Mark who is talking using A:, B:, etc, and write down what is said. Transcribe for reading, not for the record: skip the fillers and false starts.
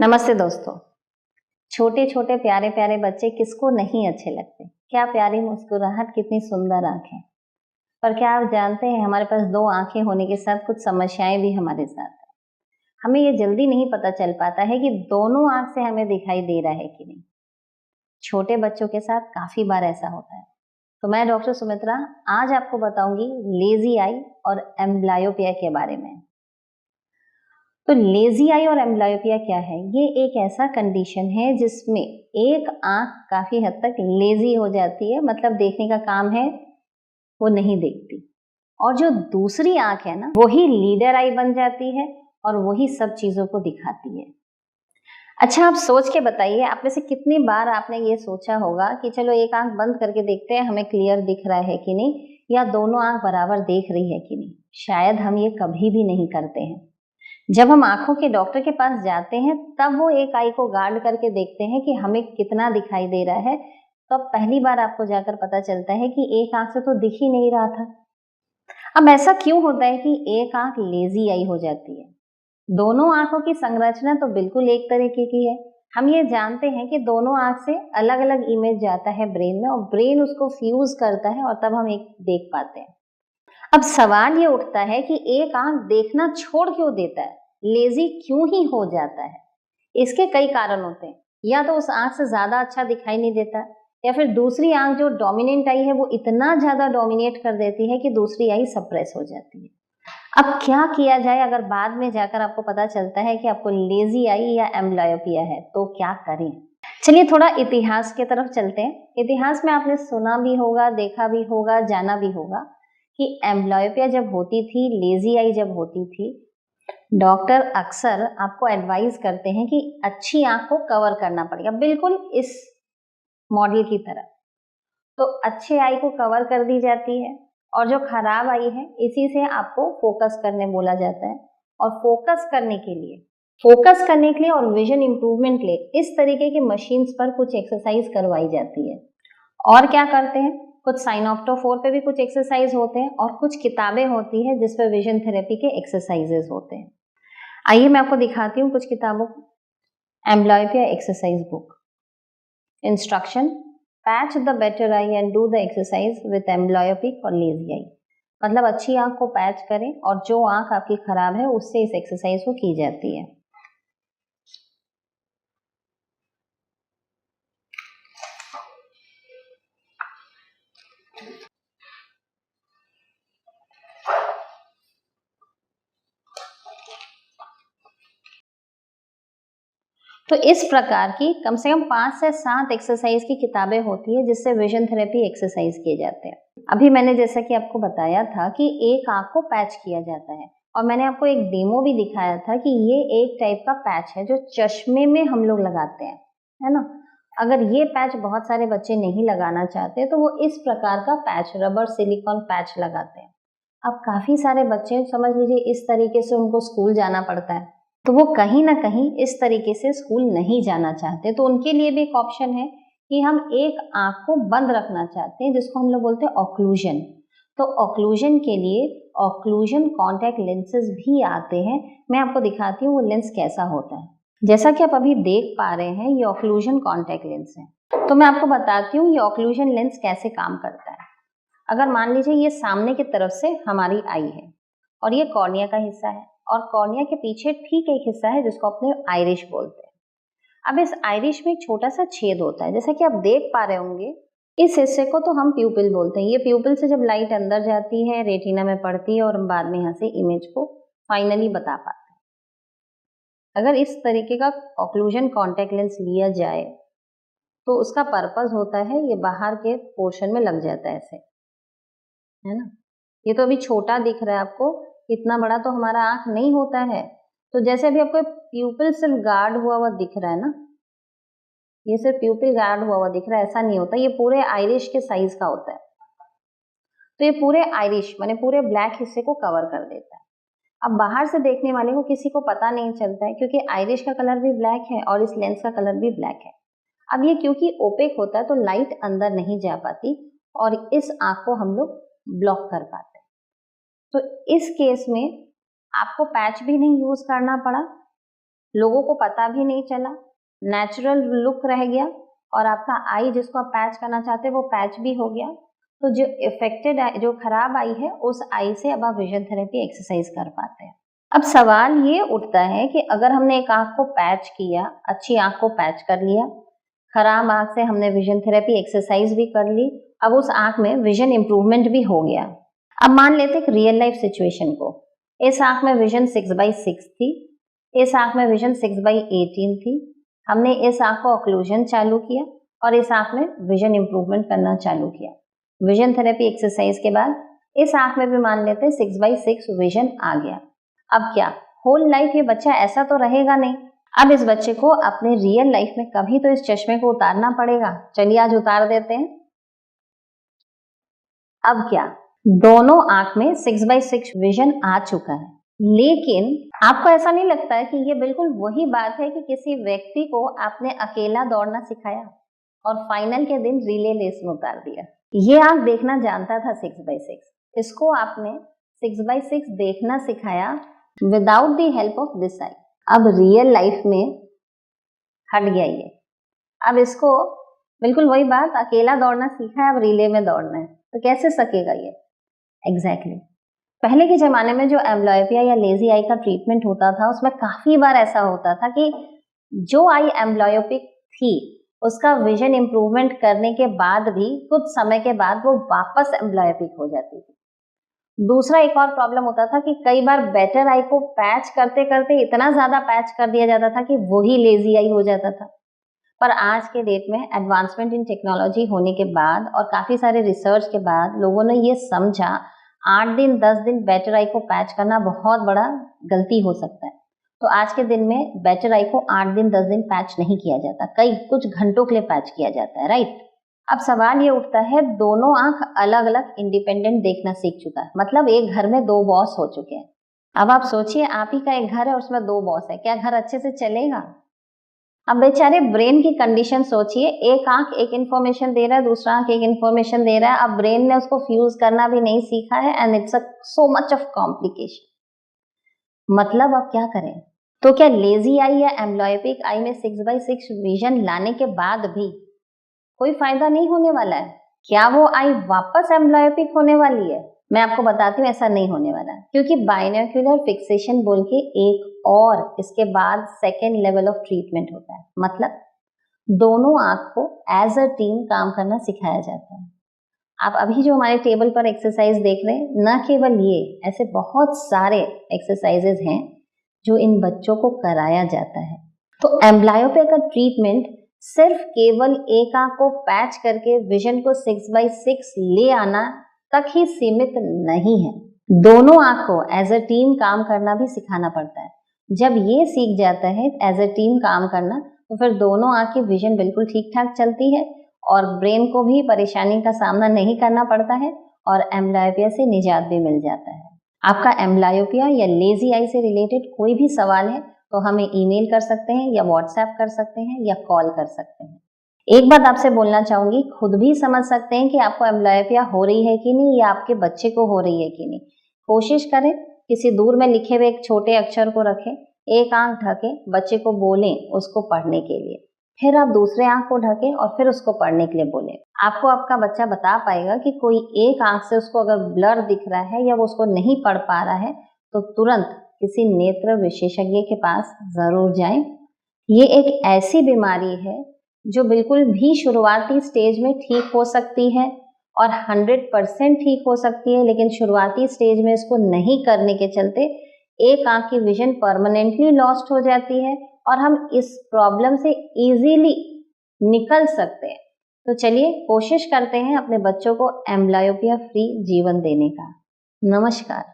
A: नमस्ते दोस्तों। छोटे छोटे प्यारे प्यारे बच्चे किसको नहीं अच्छे लगते। क्या प्यारी मुस्कुराहट, कितनी सुंदर आंखें। पर क्या आप जानते हैं हमारे पास दो आंखें होने के साथ कुछ समस्याएं भी हमारे साथ है। हमें ये जल्दी नहीं पता चल पाता है कि दोनों आंख से हमें दिखाई दे रहा है कि नहीं। छोटे बच्चों के साथ काफी बार ऐसा होता है। तो मैं डॉक्टर सुमित्रा आज आपको बताऊंगी लेजी आई और एम्ब्लायोपिया के बारे में। तो लेजी आई और एम्ब्लायोपिया क्या है? ये एक ऐसा कंडीशन है जिसमें एक आंख काफी हद तक लेजी हो जाती है, मतलब देखने का काम है वो नहीं देखती, और जो दूसरी आंख है ना वही लीडर आई बन जाती है और वही सब चीजों को दिखाती है। अच्छा, आप सोच के बताइए, आप में से कितनी बार आपने ये सोचा होगा कि चलो एक आंख बंद करके देखते हैं हमें क्लियर दिख रहा है कि नहीं, या दोनों आंख बराबर देख रही है कि नहीं। शायद हम ये कभी भी नहीं करते हैं। जब हम आंखों के डॉक्टर के पास जाते हैं तब वो एक आई को गार्ड करके देखते हैं कि हमें कितना दिखाई दे रहा है। तो अब पहली बार आपको जाकर पता चलता है कि एक आंख से तो दिख ही नहीं रहा था। अब ऐसा क्यों होता है कि एक आंख लेजी आई हो जाती है? दोनों आंखों की संरचना तो बिल्कुल एक तरीके की है। हम ये जानते हैं कि दोनों आंख से अलग अलग इमेज जाता है ब्रेन में, और ब्रेन उसको फ्यूज करता है और तब हम एक देख पाते हैं। अब सवाल ये उठता है कि एक आंख देखना छोड़ क्यों देता है, लेजी क्यों ही हो जाता है? इसके कई कारण होते हैं। या तो उस आंख से ज्यादा अच्छा दिखाई नहीं देता, या फिर दूसरी आंख जो डोमिनेंट आई है वो इतना ज्यादा डोमिनेट कर देती है कि दूसरी आई सप्रेस हो जाती है। अब क्या किया जाए अगर बाद में जाकर आपको पता चलता है कि आपको लेजी आई या एम्ब्लायोपिया है, तो क्या करें? चलिए थोड़ा इतिहास की तरफ चलते हैं। इतिहास में आपने सुना भी होगा, देखा भी होगा, जाना भी होगा कि एम्ब्लायोपिया जब होती थी, लेजी आई जब होती थी, डॉक्टर अक्सर आपको एडवाइस करते हैं कि अच्छी आंख को कवर करना पड़ेगा, बिल्कुल इस मॉडल की तरह। तो अच्छे आई को कवर कर दी जाती है और जो खराब आई है इसी से आपको फोकस करने बोला जाता है। और फोकस करने के लिए और विजन इंप्रूवमेंट के लिए इस तरीके की मशीन्स पर कुछ एक्सरसाइज करवाई जाती है। और क्या करते हैं, कुछ साइन ऑफ 4 पे भी कुछ एक्सरसाइज होते हैं, और कुछ किताबें होती है जिस पर विजन थेरेपी के एक्सरसाइजेस होते हैं। आइए मैं आपको दिखाती हूँ कुछ किताबों को। Amblyopia exercise book. Instruction: patch the better eye and do the exercise with amblyopic or lazy आई। मतलब अच्छी आंख को पैच करें और जो आंख आपकी खराब है उससे इस एक्सरसाइज को की जाती है। तो इस प्रकार की कम से कम 5 से 7 एक्सरसाइज की किताबें होती है जिससे विजन थेरेपी एक्सरसाइज किए जाते हैं। अभी मैंने जैसा कि आपको बताया था कि एक आंख को पैच किया जाता है, और मैंने आपको एक डेमो भी दिखाया था कि ये एक टाइप का पैच है जो चश्मे में हम लोग लगाते हैं, है ना। अगर ये पैच बहुत सारे बच्चे नहीं लगाना चाहते तो वो इस प्रकार का पैच, रबर सिलिकॉन पैच लगाते हैं। अब काफी सारे बच्चे, समझ लीजिए इस तरीके से उनको स्कूल जाना पड़ता है, तो वो कहीं ना कहीं इस तरीके से स्कूल नहीं जाना चाहते, तो उनके लिए भी एक ऑप्शन है कि हम एक आंख को बंद रखना चाहते हैं, जिसको हम लोग बोलते हैं ऑक्लूजन। तो ऑक्लूजन के लिए ऑक्लूजन कॉन्टैक्ट लेंसेज भी आते हैं। मैं आपको दिखाती हूँ वो लेंस कैसा होता है। जैसा कि आप अभी देख पा रहे हैं ये ऑक्लूजन कॉन्टैक्ट लेंस है। तो मैं आपको बताती हूँ ये ऑक्लूजन लेंस कैसे काम करता है। अगर मान लीजिए ये सामने की तरफ से हमारी आई है और ये कॉर्निया का हिस्सा है, और कॉर्निया के पीछे ठीक एक हिस्सा है जिसको अपने आइरिश बोलते हैं। अब इस आइरिश में एक छोटा सा छेद होता है, जैसा कि आप देख पा रहे होंगे। इस हिस्से को तो हम प्यूपिल बोलते हैं। ये प्यूपिल से जब लाइट अंदर जाती है, रेटिना में पड़ती है, और हम बाद में यहाँ से इमेज को फाइनली बता पाते हैं। अगर इस तरीके का ऑक्लूजन कॉन्टैक्ट लेंस लिया जाए तो उसका पर्पस होता है ये बाहर के पोर्शन में लग जाता है ऐसे, है ना। ये तो अभी छोटा दिख रहा है आपको, इतना बड़ा तो हमारा आंख नहीं होता है। तो जैसे अभी आपको प्यूपिल सिर्फ गार्ड हुआ हुआ दिख रहा है ना, ये सिर्फ प्यूपिल गार्ड हुआ हुआ दिख रहा है, ऐसा नहीं होता। ये पूरे आइरिश के साइज का होता है। तो ये पूरे आइरिश माने पूरे ब्लैक हिस्से को कवर कर देता है। अब बाहर से देखने वाले को किसी को पता नहीं चलता है, क्योंकि आइरिश का कलर भी ब्लैक है और इस लेंस का कलर भी ब्लैक है। अब ये क्योंकि ओपेक होता है तो लाइट अंदर नहीं जा पाती और इस आंख को हम लोग ब्लॉक कर पाते हैं। तो इस केस में आपको पैच भी नहीं यूज करना पड़ा, लोगों को पता भी नहीं चला, नेचुरल लुक रह गया और आपका आई जिसको आप पैच करना चाहते हैं वो पैच भी हो गया। तो जो इफेक्टेड जो खराब आई है उस आई से अब आप विजन थेरेपी एक्सरसाइज कर पाते हैं। अब सवाल ये उठता है कि अगर हमने एक आंख को पैच किया, अच्छी आंख को पैच कर लिया, खराब आंख से हमने विजन थेरेपी एक्सरसाइज भी कर ली, अब उस आंख में विजन इंप्रूवमेंट भी हो गया। अब मान लेते एक रियल लाइफ सिचुएशन को, इस आंख में विजन 6/6 थी, इस आंख में विजन 6/18 थी, हमने इस आंख को ऑक्लूजन चालू किया और इस आंख में विजन इंप्रूवमेंट करना चालू किया। विजन थेरेपी एक्सरसाइज के बाद इस आंख में भी मान लेते 6/6 विजन आ गया। अब क्या होल लाइफ ये बच्चा ऐसा तो रहेगा नहीं। अब इस बच्चे को अपने रियल लाइफ में कभी तो इस चश्मे को उतारना पड़ेगा। चलिए आज उतार देते हैं। अब क्या दोनों आंख में 6/6 विजन आ चुका है, लेकिन आपको ऐसा नहीं लगता है कि ये बिल्कुल वही बात है कि किसी व्यक्ति को आपने अकेला दौड़ना सिखाया और फाइनल के दिन रिले रेस में उतार दिया। ये आंख देखना जानता था 6/6, इसको आपने 6/6 देखना सिखाया without the help of this I. अब रियल लाइफ में हट गया ये। अब इसको बिल्कुल वही बात, अकेला दौड़ना सीखा है, अब रिले में दौड़ना है, तो कैसे सकेगा ये? एग्जैक्टली पहले के जमाने में जो एम्ब्लॉयपिया या लेजी आई का ट्रीटमेंट होता था उसमें काफी बार ऐसा होता था कि जो आई एम्ब्लॉयोपिक थी उसका विजन इंप्रूवमेंट करने के बाद भी कुछ समय के बाद वो वापस एम्ब्लॉयोपिक हो जाती थी। दूसरा एक और प्रॉब्लम होता था कि कई बार बेटर आई को पैच करते करते इतना ज्यादा पैच कर दिया जाता था कि वही लेजी आई हो जाता था। पर आज के डेट में एडवांसमेंट इन टेक्नोलॉजी होने के बाद और काफी सारे रिसर्च के बाद लोगों ने ये समझा 8 दिन 10 दिन बेटर आई को पैच करना बहुत बड़ा गलती हो सकता है। तो आज के दिन में बेटर आई को 8 दिन 10 दिन पैच नहीं किया जाता, कई कुछ घंटों के लिए पैच किया जाता है, राइट। अब सवाल ये उठता है, दोनों आंख अलग अलग इंडिपेंडेंट देखना सीख चुका है, मतलब एक घर में 2 बॉस हो चुके हैं। अब आप सोचिए आप ही का एक घर है, उसमें 2 बॉस है, क्या घर अच्छे से चलेगा? अब बेचारे ब्रेन की कंडीशन सोचिए, एक आंख एक इंफॉर्मेशन दे रहा है, दूसरा आंख एक इंफॉर्मेशन दे रहा है, अब ब्रेन ने उसको फ्यूज करना भी नहीं सीखा है and it's so much of complication. मतलब अब क्या करें? तो क्या लेजी आई या एम्ब्लॉयोपिक आई में 6/6 विजन लाने के बाद भी कोई फायदा नहीं होने वाला है? क्या वो आई वापस एम्ब्लॉयोपिक होने वाली है? मैं आपको बताती हूँ ऐसा नहीं होने वाला, क्योंकि बाइनोक्यूलर फिक्सेशन बोल के एक और इसके बाद सेकेंड लेवल ऑफ ट्रीटमेंट होता है। मतलब दोनों आंख को एज अ टीम काम करना सिखाया जाता है। आप अभी जो हमारे टेबल पर एक्सरसाइज देख रहे हैं, न केवल ये, ऐसे बहुत सारे एक्सरसाइजेज हैं जो इन बच्चों को कराया जाता है। तो एम्ब्लायोपिया का ट्रीटमेंट सिर्फ केवल एक आंख को पैच करके विजन को 6/6 ले आना तक ही सीमित नहीं है। दोनों आंख को एज अ टीम काम करना भी सिखाना पड़ता है। जब ये सीख जाता है एज अ टीम काम करना, तो फिर दोनों आंख की विजन बिल्कुल ठीक ठाक चलती है और ब्रेन को भी परेशानी का सामना नहीं करना पड़ता है और एम्ब्लायोपिया से निजात भी मिल जाता है। आपका एम्ब्लायोपिया या लेजी आई से रिलेटेड कोई भी सवाल है तो हमें ईमेल कर सकते हैं या व्हाट्सएप कर सकते हैं या कॉल कर सकते हैं। एक बात आपसे बोलना चाहूंगी, खुद भी समझ सकते हैं कि आपको एम्ब्लॉयोपिया हो रही है कि नहीं या आपके बच्चे को हो रही है कि नहीं। कोशिश करें किसी दूर में लिखे हुए एक छोटे अक्षर को रखें, एक आंख ढके, बच्चे को बोलें उसको पढ़ने के लिए, फिर आप दूसरे आंख को ढकें और फिर उसको पढ़ने के लिए बोलें। आपको आपका बच्चा बता पाएगा कि कोई एक आंख से उसको अगर ब्लर दिख रहा है या वो उसको नहीं पढ़ पा रहा है तो तुरंत किसी नेत्र विशेषज्ञ के पास जरूर जाएं। ये एक ऐसी बीमारी है जो बिल्कुल भी शुरुआती स्टेज में ठीक हो सकती है और 100% ठीक हो सकती है, लेकिन शुरुआती स्टेज में इसको नहीं करने के चलते एक आंख की विजन परमानेंटली लॉस्ट हो जाती है और हम इस प्रॉब्लम से इजीली निकल सकते हैं। तो चलिए कोशिश करते हैं अपने बच्चों को एम्ब्लायोपिया फ्री जीवन देने का। नमस्कार।